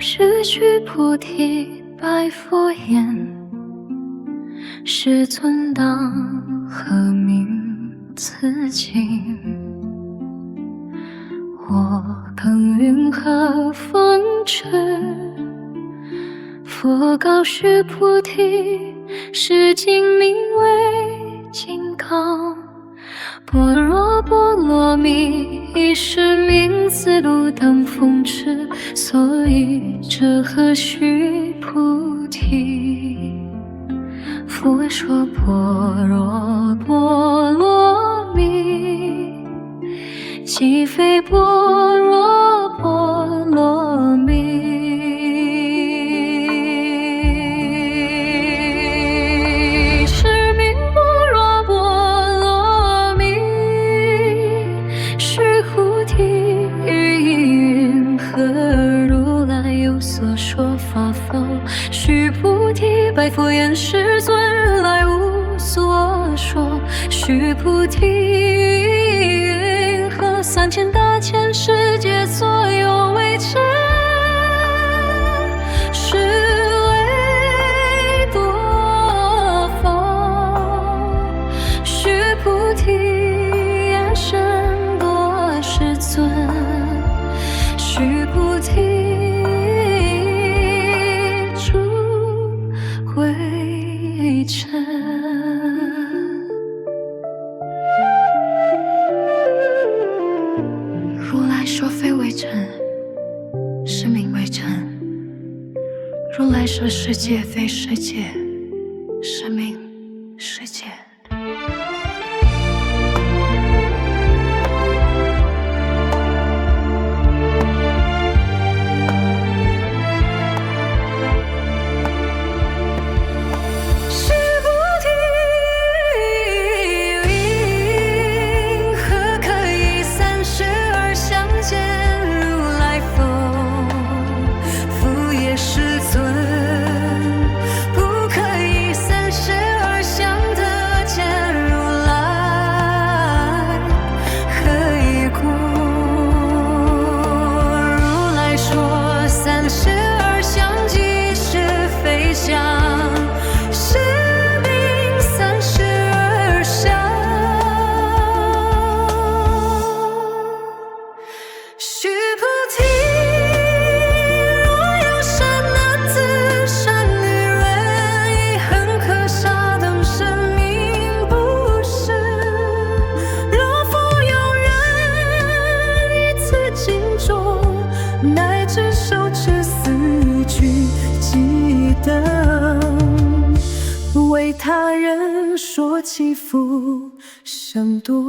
是须菩提白佛言：世尊当何名此经？我耕耘何风驰？佛告须菩提：是经名为金刚。般若波罗蜜一是名字不当风驰，所以这何须菩提？复为说般若波罗蜜，即非般若波罗蜜。是名般若波罗蜜，须菩提云何如来有所说法否？须菩提白佛言：世尊，如来无所说。须菩提云何3000大千世界所有为真，是为多佛。须菩提言甚多世尊，须菩提诸为真。如来说非为真，是名为真；如来说世界非世界，是名世界。乃至受持4句偈等，为他人说其福甚多。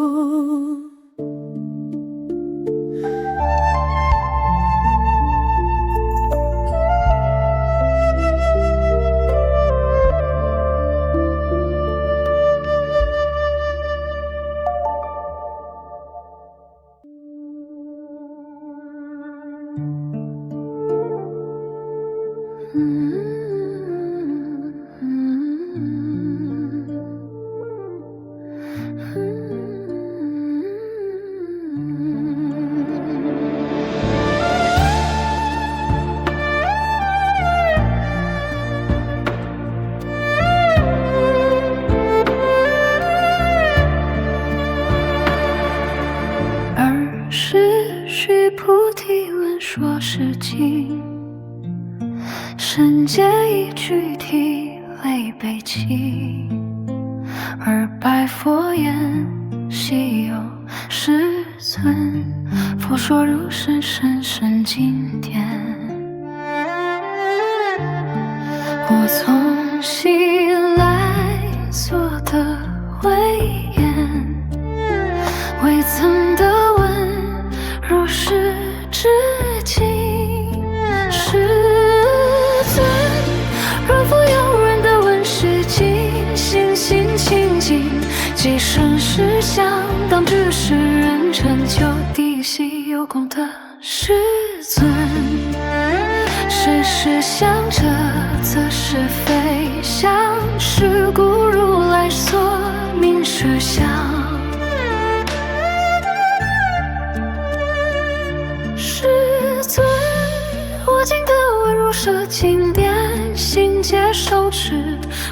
须菩提闻说是经，深解一句涕泪悲泣。而白佛言：昔有世尊，佛说如是深深经典。我从昔来所得为言，未曾得闻如是之经。世尊，若复有人得闻是经，心性清净，即生实相，当知是人成就地细有功德。世尊，是实相者，则是非相，是故如来所名实相。世尊，我今得闻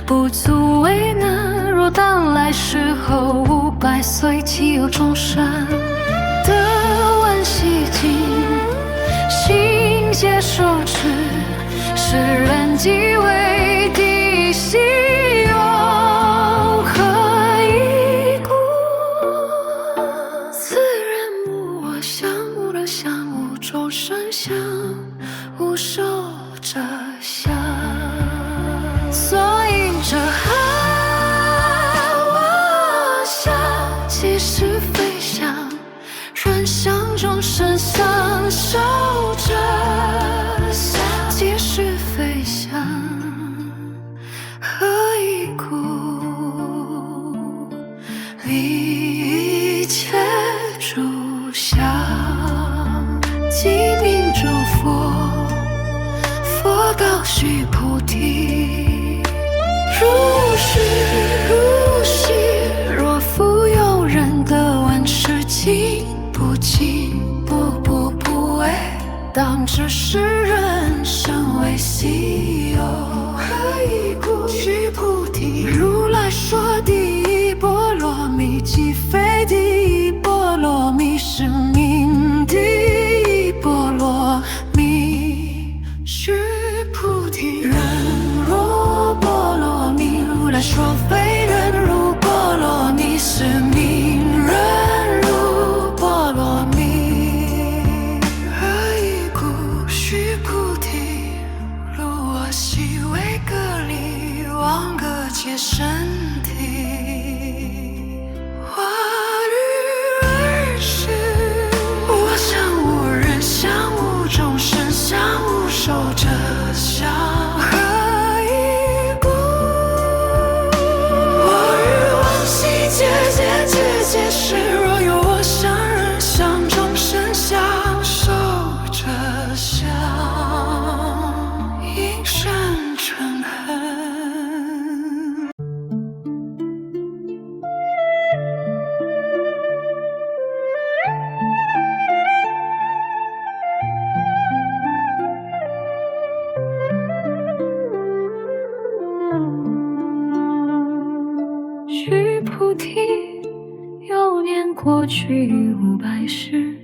不足为难。若当来世后500岁，岂有众生得闻悉经，心皆受之，世人即为地心。众生相，无受者相。所应者寒，我相即是非相。人相众生相，受者相即是非相。何以故？离一切诸相。即名诸佛，佛告须菩提：如是，若复有人得闻是经，不惊不畏，当知是人生为希有。何以故？须菩提，如来说第一波罗蜜，即非第一波罗蜜，是名第一波罗蜜。须菩提，人若波罗蜜，如来说非人如波罗蜜，是名人如波罗蜜。何以故？须菩提，如我昔为歌利，妄歌界身体。我欲而是，我相无人相，无众生相，无受者相。何以故？我欲往昔界是，若有我相人相，众生相，受者相，应生嗔恨。须菩提，又念过去500世，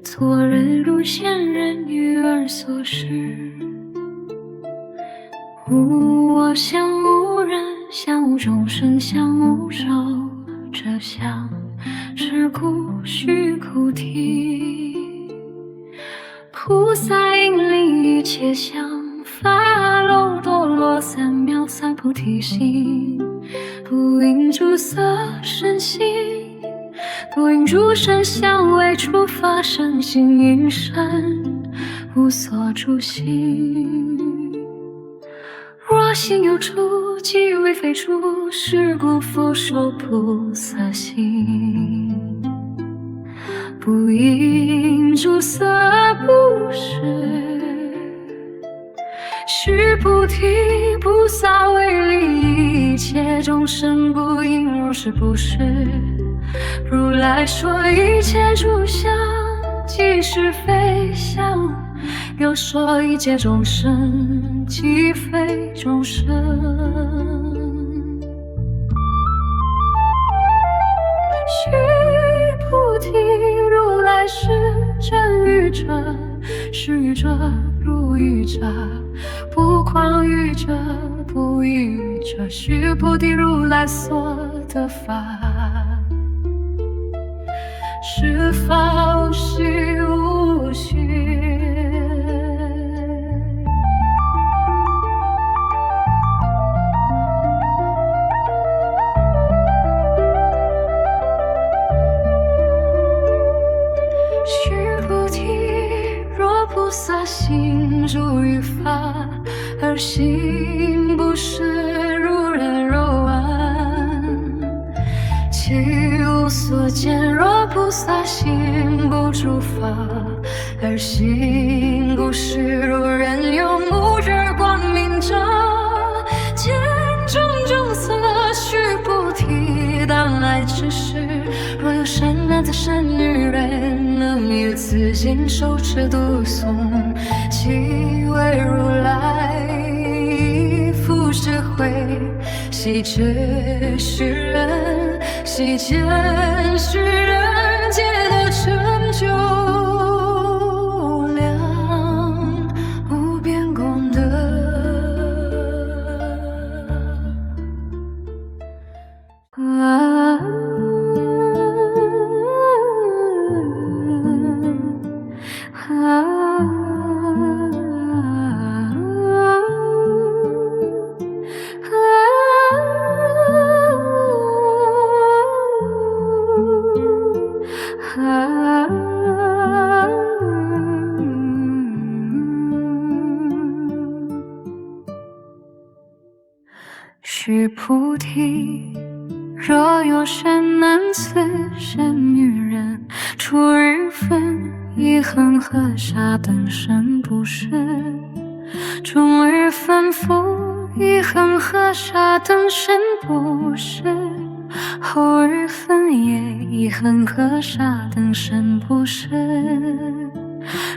做人如仙人，于耳所识。无我相，无人相，无众生相，无受者相。是故须菩提，菩萨应离一切相，发耨多罗三藐三菩提心。不应诸色身心，不应诸声香味触法身心应身，无所住心。若心有处，即为非处，是故复说菩萨心。不应诸色不实。须菩提，菩萨为利一切众生，不应如是不实。如来说一切诸相，即是非相，又说一切众生，即非众生。须菩提，如来是真语者，是语者，如语者，不诳语者，不异语者。须菩提，如来所得法，是法无虚无虚。菩萨行住于法，而行不实，如人肉丸，其无所见。若菩萨行不住法，而行不实，如人有目日光明者，见种种色。须菩提，当来之时，若有善男子善女人，能于此经受持读诵，即为如来复智慧，细节是人，细节是人皆的成就量，无边功德。须菩提，若有善男子、善女人，出日分，以恒河沙等身不是；终日反复，以恒河沙等身不是；后日分也，以恒河沙等身不是。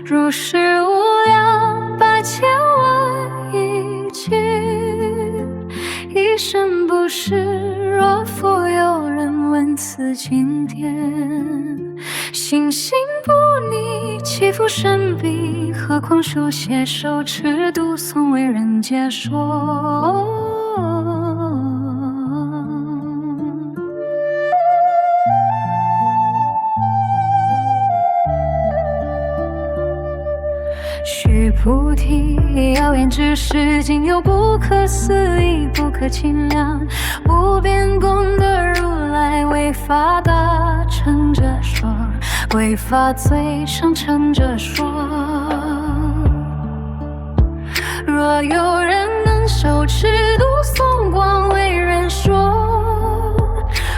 如是无量百千万亿劫，一生不是。若复有人闻此经典，信心不逆，其复甚彼？何况修写手持读诵为人解说。须菩提，遥远之事，今有不可思议，不可计量，无边功德，如来为法大乘者说，为法最上乘者说。若有人能手持读诵，广为人说，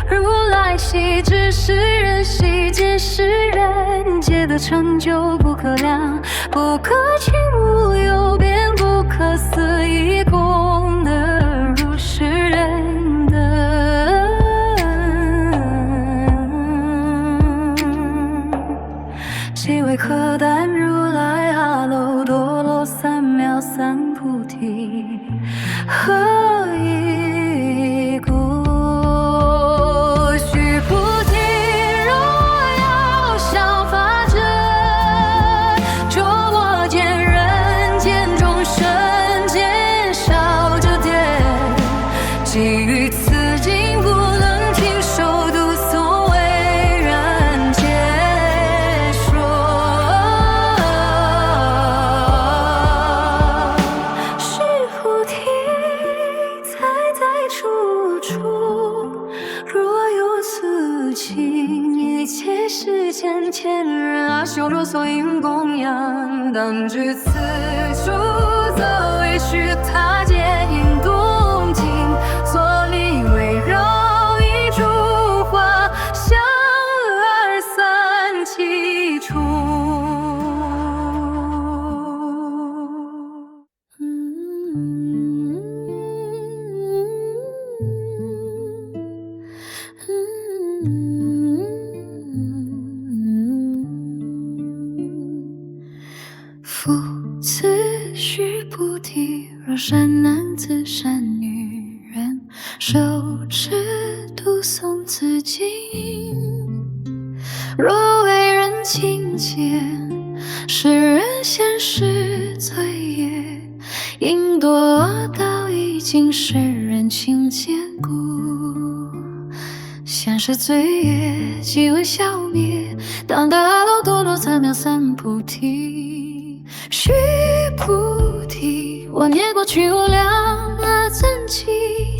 如来悉知是人，悉见是人，皆得成就不可量，不可轻，无有边，不可思议功德，如是人等。即为可担如来阿耨多罗三藐三菩提，何以故？基于此经不能听受读诵，为人解说。须菩提，在处处，若有此经，一切世间天人阿修罗所应供养，当知此处则为须他界应动静，所立围绕一株花，香二三七处。复次须菩提，若善男子、善女人，手持读诵此经，若为人亲见，世人现世罪业，因堕道已经世人亲见故，现世罪业即为消灭，当得阿耨多罗三藐三菩提。须菩提，我念过去无量阿僧祇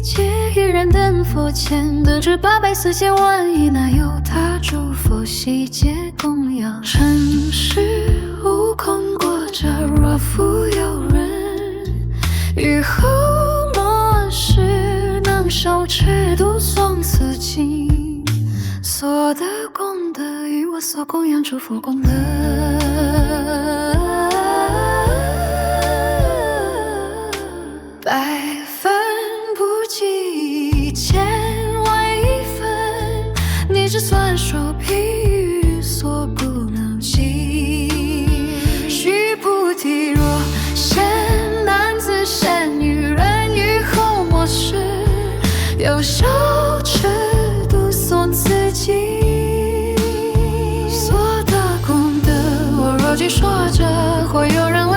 劫，一人等佛前，得知840万亿，那由他诸佛悉皆供养。尘世无空过者，若复有人于后末世能手持读诵此经，所得功德与我所供养诸佛功德百分不及1000万亿分，你之算说譬喻所不能及。须菩提，若善男子善女人于后末世己说着，会有人